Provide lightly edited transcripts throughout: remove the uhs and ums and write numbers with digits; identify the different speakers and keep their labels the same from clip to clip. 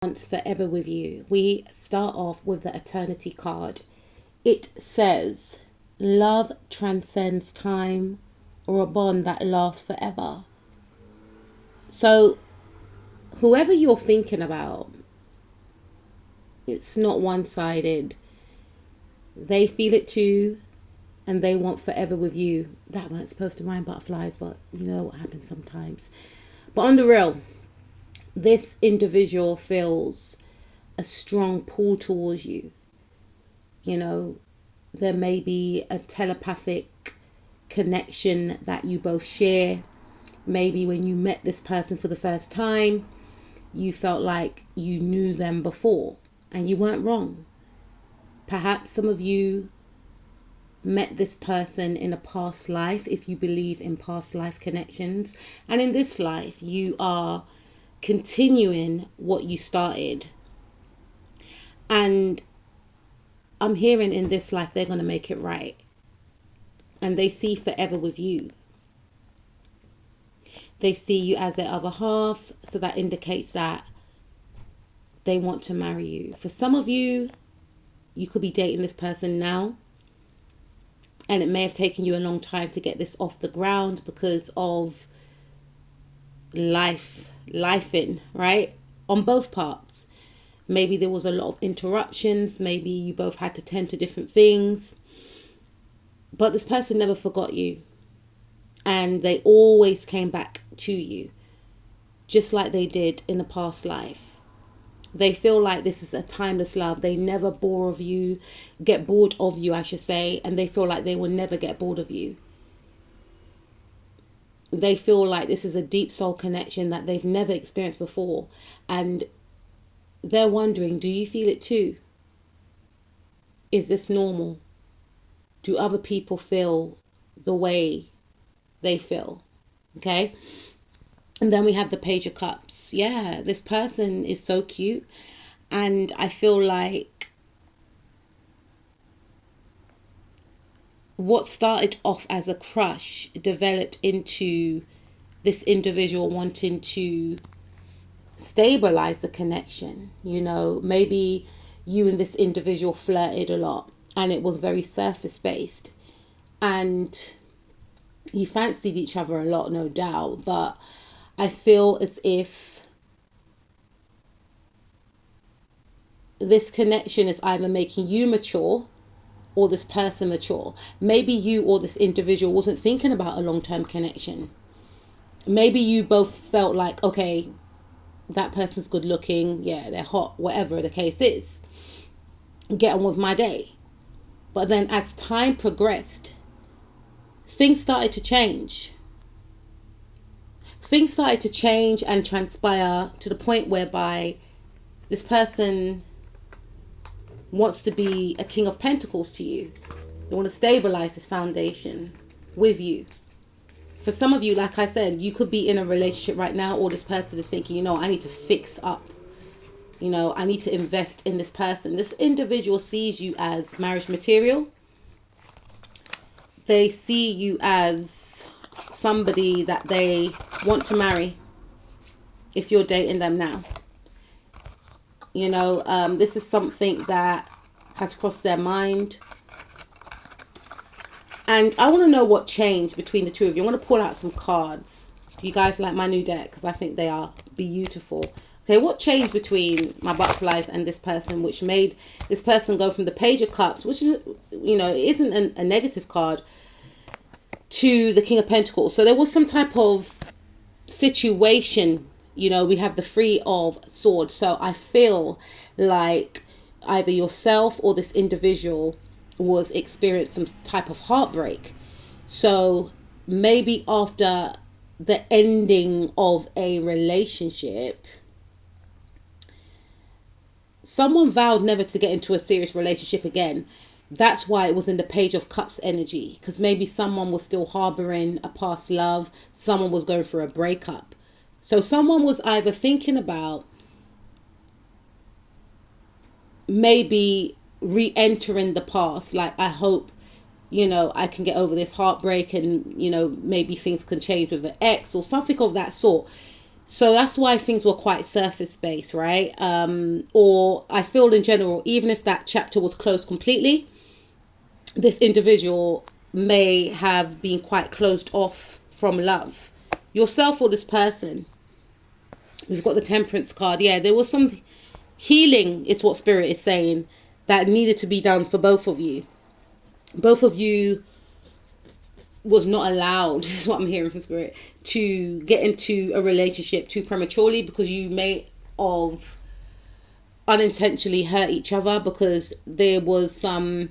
Speaker 1: wants forever with you. We start off with the eternity card. It says, love transcends time or a bond that lasts forever. So, whoever you're thinking about, it's not one-sided. They feel it too, and they want forever with you. That weren't supposed to rhyme, butterflies, but you know what happens sometimes. But on the real, this individual feels a strong pull towards you. You know, there may be a telepathic connection that you both share. Maybe when you met this person for the first time, you felt like you knew them before, and you weren't wrong. Perhaps some of you met this person in a past life, if you believe in past life connections. And in this life, you are continuing what you started. And I'm hearing in this life, they're going to make it right. And they see forever with you. They see you as their other half. So that indicates that they want to marry you. For some of you, you could be dating this person now. And it may have taken you a long time to get this off the ground because of lifing, right? On both parts. Maybe there was a lot of interruptions. Maybe you both had to tend to different things. But this person never forgot you. And they always came back to you. Just like they did in a past life. They feel like this is a timeless love. They never get bored of you, I should say. And they feel like they will never get bored of you. They feel like this is a deep soul connection that they've never experienced before. And they're wondering, do you feel it too? Is this normal? Do other people feel the way they feel? Okay. And then we have the Page of Cups. Yeah, this person is so cute. And I feel like what started off as a crush developed into this individual wanting to stabilize the connection. You know, maybe you and this individual flirted a lot and it was very surface based. And you fancied each other a lot, no doubt. But I feel as if this connection is either making you mature or this person mature. Maybe you or this individual wasn't thinking about a long-term connection. Maybe you both felt like, okay, that person's good looking. Yeah, they're hot, whatever the case is. Get on with my day. But then as time progressed, things started to change. Things started to change and transpire to the point whereby this person wants to be a King of Pentacles to you. They want to stabilize this foundation with you. For some of you, like I said, you could be in a relationship right now, or this person is thinking, you know, I need to fix up. You know, I need to invest in this person. This individual sees you as marriage material. They see you as somebody that they want to marry if you're dating them now. You know, this is something that has crossed their mind. And I want to know what changed between the two of you. I want to pull out some cards. Do you guys like my new deck? Because I think they are beautiful. Okay, what changed between my butterflies and this person, which made this person go from the Page of Cups, which is, you know, it isn't a negative card, to the King of Pentacles. So there was some type of situation. You know, we have the Three of Swords. So I feel like either yourself or this individual was experiencing some type of heartbreak. So maybe after the ending of a relationship, someone vowed never to get into a serious relationship again. That's why it was in the Page of Cups energy. Because maybe someone was still harboring a past love. Someone was going through a breakup. So someone was either thinking about maybe re-entering the past. Like, I hope, you know, I can get over this heartbreak and, you know, maybe things can change with an ex or something of that sort. So that's why things were quite surface based, right? Or I feel in general, even if that chapter was closed completely, this individual may have been quite closed off from love. Yourself or this person. We've got the Temperance card. Yeah, there was some healing, is what Spirit is saying, that needed to be done for both of you. Both of you was not allowed, is what I'm hearing from Spirit, to get into a relationship too prematurely, because you may have unintentionally hurt each other, because there was some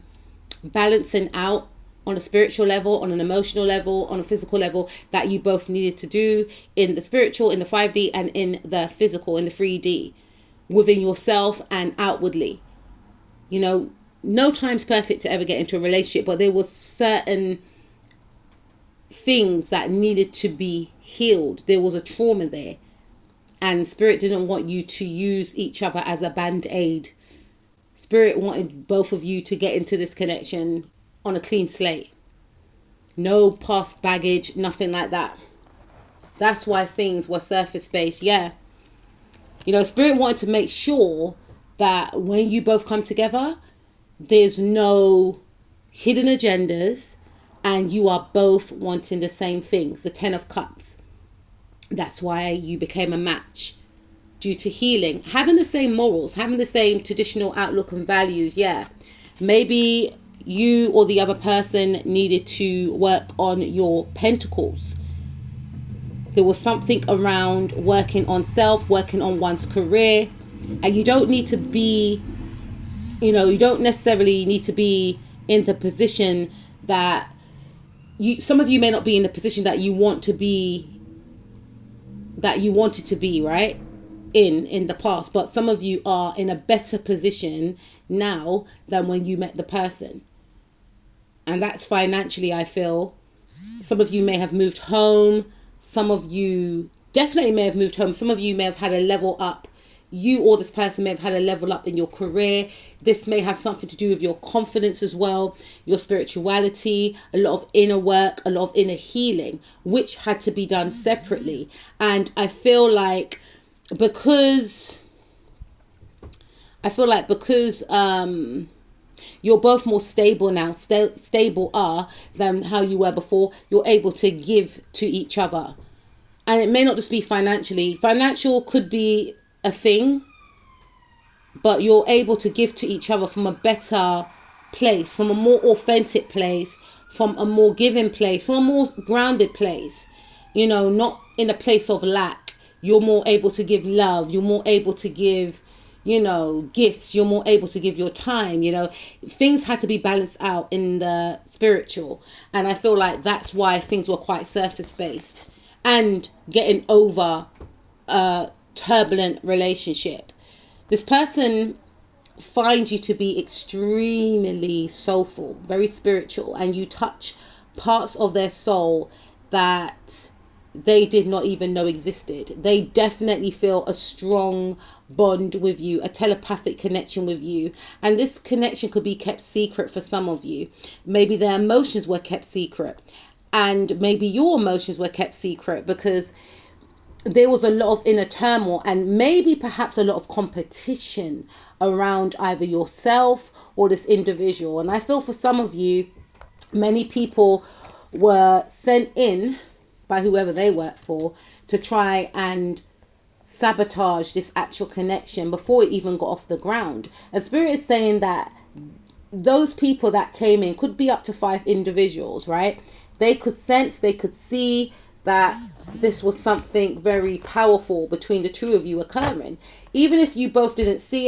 Speaker 1: balancing out on a spiritual level, on an emotional level, on a physical level, that you both needed to do in the spiritual, in the 5D, and in the physical, in the 3D, within yourself and outwardly. You know, no time's perfect to ever get into a relationship, but there was certain things that needed to be healed. There was a trauma there, and Spirit didn't want you to use each other as a band-aid. Spirit wanted both of you to get into this connection on a clean slate. No past baggage, nothing like that. That's why things were surface based. Yeah, you know, Spirit wanted to make sure that when you both come together, there's no hidden agendas, and you are both wanting the same things. The 10 of Cups. That's why you became a match. Due to healing. Having the same morals. Having the same traditional outlook and values. Yeah. Maybe you or the other person needed to work on your pentacles. There was something around working on self, working on one's career. And you don't need to be, you know, you don't necessarily need to be in the position that some of you may not be in the position that you want to be, that you wanted to be, right? In the past. But some of you are in a better position now than when you met the person. And that's financially, I feel. Some of you may have moved home. Some of you definitely may have moved home. Some of you may have had a level up. You or this person may have had a level up in your career. This may have something to do with your confidence as well, your spirituality, a lot of inner work, a lot of inner healing, which had to be done separately. And I feel like because you're both more stable now, stable than how you were before, you're able to give to each other. And it may not just be financially. Financial could be a thing, but you're able to give to each other from a better place, from a more authentic place, from a more giving place, from a more grounded place, you know, not in a place of lack. You're more able to give love. You're more able to give, you know, gifts. You're more able to give your time. You know, things had to be balanced out in the spiritual. And I feel like that's why things were quite surface based. And getting over a turbulent relationship. This person finds you to be extremely soulful, very spiritual, and you touch parts of their soul that they did not even know existed. They definitely feel a strong bond with you, a telepathic connection with you. And this connection could be kept secret for some of you. Maybe their emotions were kept secret. And maybe your emotions were kept secret because there was a lot of inner turmoil and maybe perhaps a lot of competition around either yourself or this individual. And I feel for some of you, many people were sent in by whoever they work for to try and sabotage this actual connection before it even got off the ground. And Spirit is saying that those people that came in could be up to 5 individuals, right? They could sense, they could see that this was something very powerful between the two of you occurring. Even if you both didn't see it,